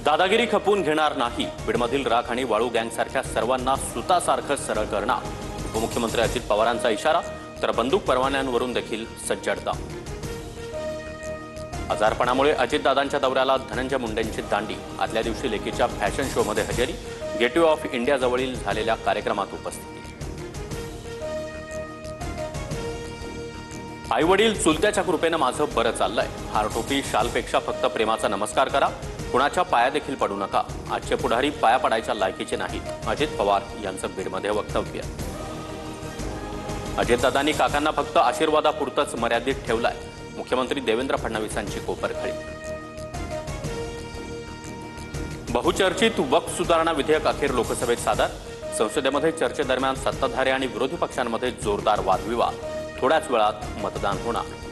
दादागिरी खपवून घेणार नाही. बीडमधील राख आणि वाळू गँगसारख्या सर्वांना सुतासारखं सरळ करणार. उपमुख्यमंत्री अजित पवारांचा इशारा. तर बंदूक परवान्यांवरून देखील सज्जडता. आजारपणामुळे अजितदादांच्या दौऱ्याला धनंजय मुंडेंची दांडी. आदल्या दिवशी लेकीच्या फॅशन शोमध्ये हजेरी. गेटवे ऑफ इंडिया जवळील झालेल्या कार्यक्रमात उपस्थिती. आईवडील चुलत्याच्या कृपेनं माझं बरं चाललंय. हारटोपी शालपेक्षा फक्त प्रेमाचा नमस्कार करा. कुणाच्या पाया देखील पडू नका. आजचे पुढारी पाया पडायच्या लायकीचे नाहीत. अजित पवार यांचं बीडमध्ये वक्तव्य. अजितदादांनी काकांना फक्त आशीर्वादापुरतंच मर्यादित ठेवलंय. मुख्यमंत्री देवेंद्र फडणवीसांची कोपरखळी. बहुचर्चित वक्फ सुधारणा विधेयक अखेर लोकसभेत सादर. संसदेमध्ये चर्चेदरम्यान सत्ताधारी आणि विरोधी पक्षांमध्ये जोरदार वादविवाद. थोड्याच वेळात मतदान होणार.